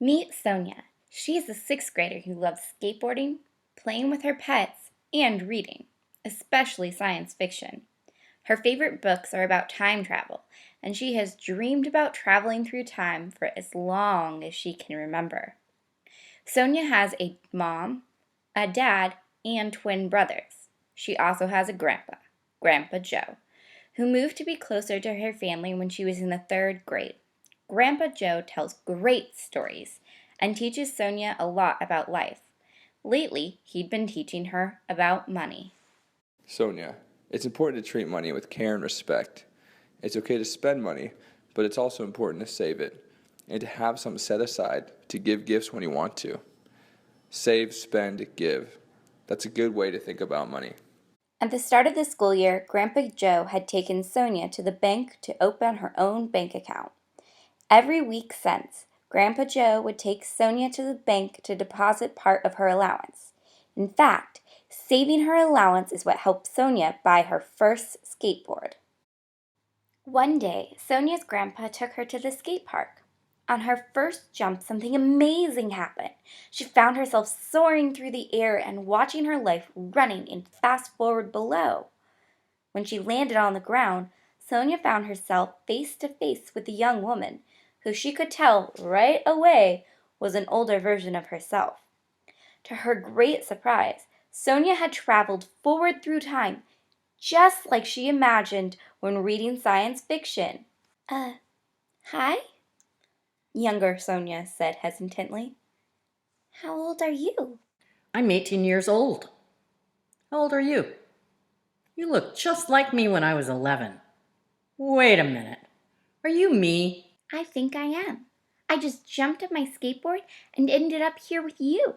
Meet Sonja. She is a sixth grader who loves skateboarding, playing with her pets, and reading, especially science fiction. Her favorite books are about time travel, and she has dreamed about traveling through time for as long as she can remember. Sonja has a mom, a dad, and twin brothers. She also has a grandpa, Grandpa Joe, who moved to be closer to her family when she was in the third grade. Grandpa Joe tells great stories and teaches Sonja a lot about life. Lately, he'd been teaching her about money. Sonja, it's important to treat money with care and respect. It's okay to spend money, but it's also important to save it and to have some set aside to give gifts when you want to. Save, spend, give. That's a good way to think about money. At the start of the school year, Grandpa Joe had taken Sonja to the bank to open her own bank account. Every week since, Grandpa Joe would take Sonja to the bank to deposit part of her allowance. In fact, saving her allowance is what helped Sonja buy her first skateboard. One day, Sonja's grandpa took her to the skate park. On her first jump, something amazing happened. She found herself soaring through the air and watching her life running in fast forward below. When she landed on the ground, Sonja found herself face to face with a young woman who she could tell right away was an older version of herself. To her great surprise, Sonja had traveled forward through time, just like she imagined when reading science fiction. Hi? Younger Sonja said hesitantly. How old are you? I'm 18 years old. How old are you? You look just like me when I was 11. Wait a minute. Are you me? I think I am. I just jumped off my skateboard and ended up here with you.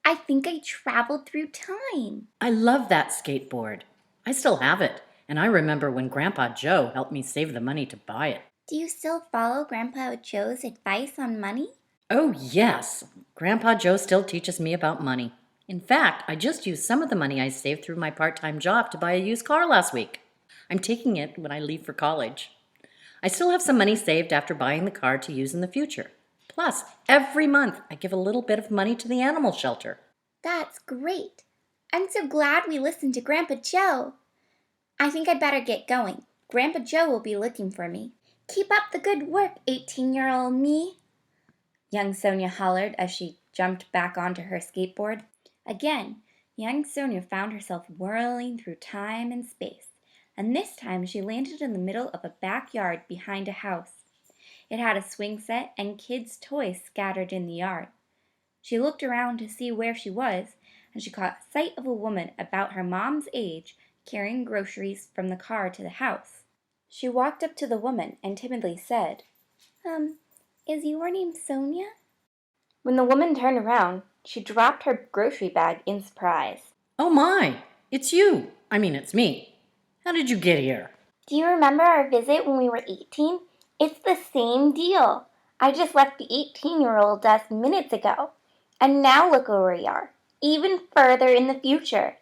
I think I traveled through time. I love that skateboard. I still have it, and I remember when Grandpa Joe helped me save the money to buy it. Do you still follow Grandpa Joe's advice on money? Oh, yes. Grandpa Joe still teaches me about money. In fact, I just used some of the money I saved through my part-time job to buy a used car last week. I'm taking it when I leave for college. I still have some money saved after buying the car to use in the future. Plus, every month I give a little bit of money to the animal shelter. That's great. I'm so glad we listened to Grandpa Joe. I think I'd better get going. Grandpa Joe will be looking for me. Keep up the good work, 18-year-old me. Young Sonja hollered as she jumped back onto her skateboard. Again, young Sonja found herself whirling through time and space, and this time she landed in the middle of a backyard behind a house. It had a swing set and kids' toys scattered in the yard. She looked around to see where she was, and she caught sight of a woman about her mom's age carrying groceries from the car to the house. She walked up to the woman and timidly said, Is your name Sonja? When the woman turned around, she dropped her grocery bag in surprise. Oh my, it's you. It's me. How did you get here? Do you remember our visit when we were 18? It's the same deal. I just left the 18-year-old desk minutes ago. And now look where we are, even further in the future.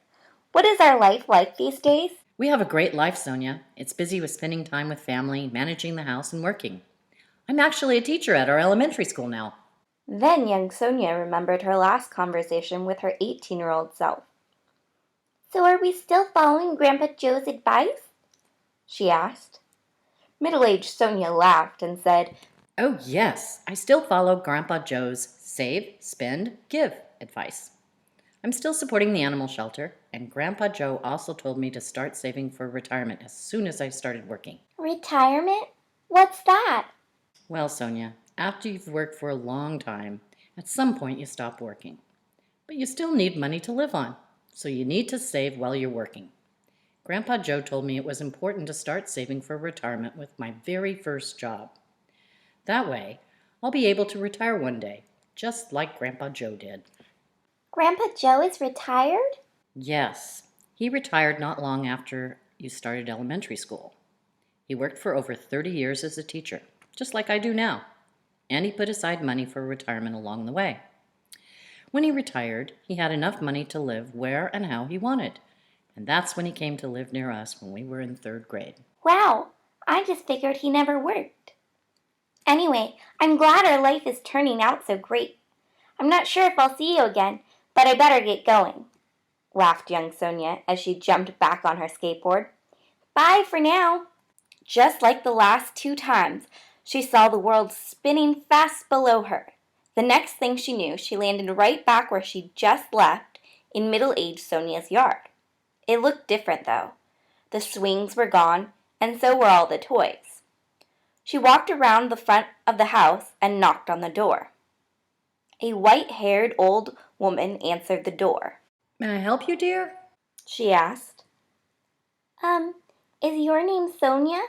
What is our life like these days? We have a great life, Sonja. It's busy with spending time with family, managing the house, and working. I'm actually a teacher at our elementary school now. Then young Sonja remembered her last conversation with her 18-year-old self. So are we still following Grandpa Joe's advice? She asked. Middle-aged Sonja laughed and said, Oh, yes, I still follow Grandpa Joe's save, spend, give advice. I'm still supporting the animal shelter, and Grandpa Joe also told me to start saving for retirement as soon as I started working. Retirement? What's that? Well, Sonja, after you've worked for a long time, at some point you stop working. But you still need money to live on, so you need to save while you're working. Grandpa Joe told me it was important to start saving for retirement with my very first job. That way, I'll be able to retire one day, just like Grandpa Joe did. Grandpa Joe is retired? Yes, he retired not long after you started elementary school. He worked for over 30 years as a teacher, just like I do now, and he put aside money for retirement along the way. When he retired, he had enough money to live where and how he wanted, and that's when he came to live near us when we were in third grade. Wow, I just figured he never worked. Anyway, I'm glad our life is turning out so great. I'm not sure if I'll see you again, but I better get going," laughed young Sonja as she jumped back on her skateboard. "Bye for now." Just like the last 2 times, she saw the world spinning fast below her. The next thing she knew, she landed right back where she'd just left, in middle-aged Sonja's yard. It looked different, though. The swings were gone, and so were all the toys. She walked around the front of the house and knocked on the door. A white-haired old woman answered the door. May I help you, dear? She asked. Is your name Sonja?"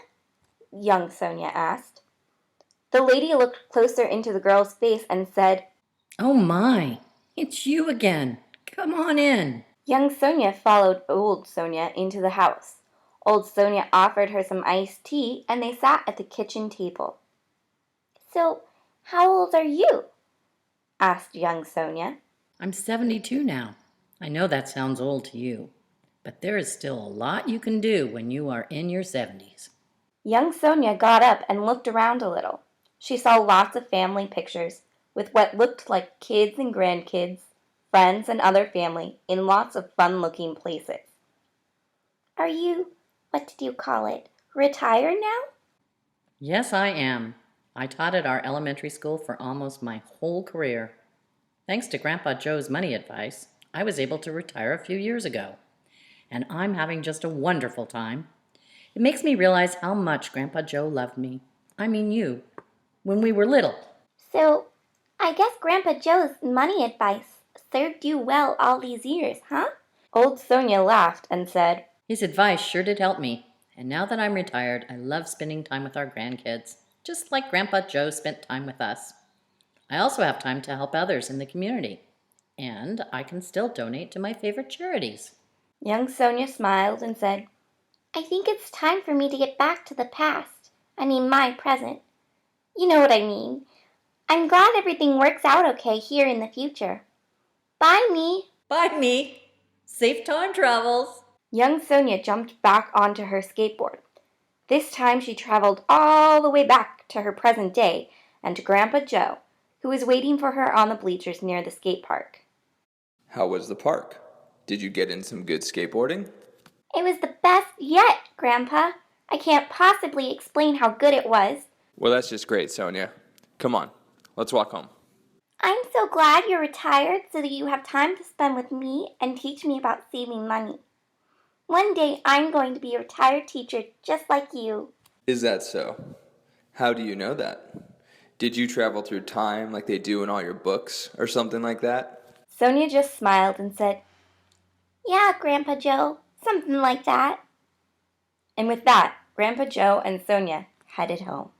young Sonja asked. The lady looked closer into the girl's face and said, Oh my, it's you again. Come on in. Young Sonja followed old Sonja into the house. Old Sonja offered her some iced tea, and they sat at the kitchen table. "So, how old are you?" asked young Sonja. I'm 72 now. I know that sounds old to you, but there is still a lot you can do when you are in your 70s. Young Sonja got up and looked around a little. She saw lots of family pictures with what looked like kids and grandkids, friends and other family in lots of fun-looking places. "Are you, what did you call it, retired now?" Yes, I am. I taught at our elementary school for almost my whole career. Thanks to Grandpa Joe's money advice, I was able to retire a few years ago. And I'm having just a wonderful time. It makes me realize how much Grandpa Joe loved me. I mean you, when we were little. "So, I guess Grandpa Joe's money advice served you well all these years, huh?" Old Sonja laughed and said, His advice sure did help me. And now that I'm retired, I love spending time with our grandkids, just like Grandpa Joe spent time with us. I also have time to help others in the community. And I can still donate to my favorite charities. Young Sonja smiled and said, "I think it's time for me to get back to the past. I mean, my present. You know what I mean. I'm glad everything works out okay here in the future. Bye, me." Bye, me. Safe time travels. Young Sonja jumped back onto her skateboard. This time she traveled all the way back to her present day and to Grandpa Joe, who was waiting for her on the bleachers near the skate park. How was the park? Did you get in some good skateboarding? "It was the best yet, Grandpa. I can't possibly explain how good it was." Well, that's just great, Sonja. Come on, let's walk home. "I'm so glad you're retired so that you have time to spend with me and teach me about saving money. One day I'm going to be a retired teacher just like you." Is that so? How do you know that? Did you travel through time like they do in all your books or something like that? Sonja just smiled and said, "Yeah, Grandpa Joe, something like that." And with that, Grandpa Joe and Sonja headed home.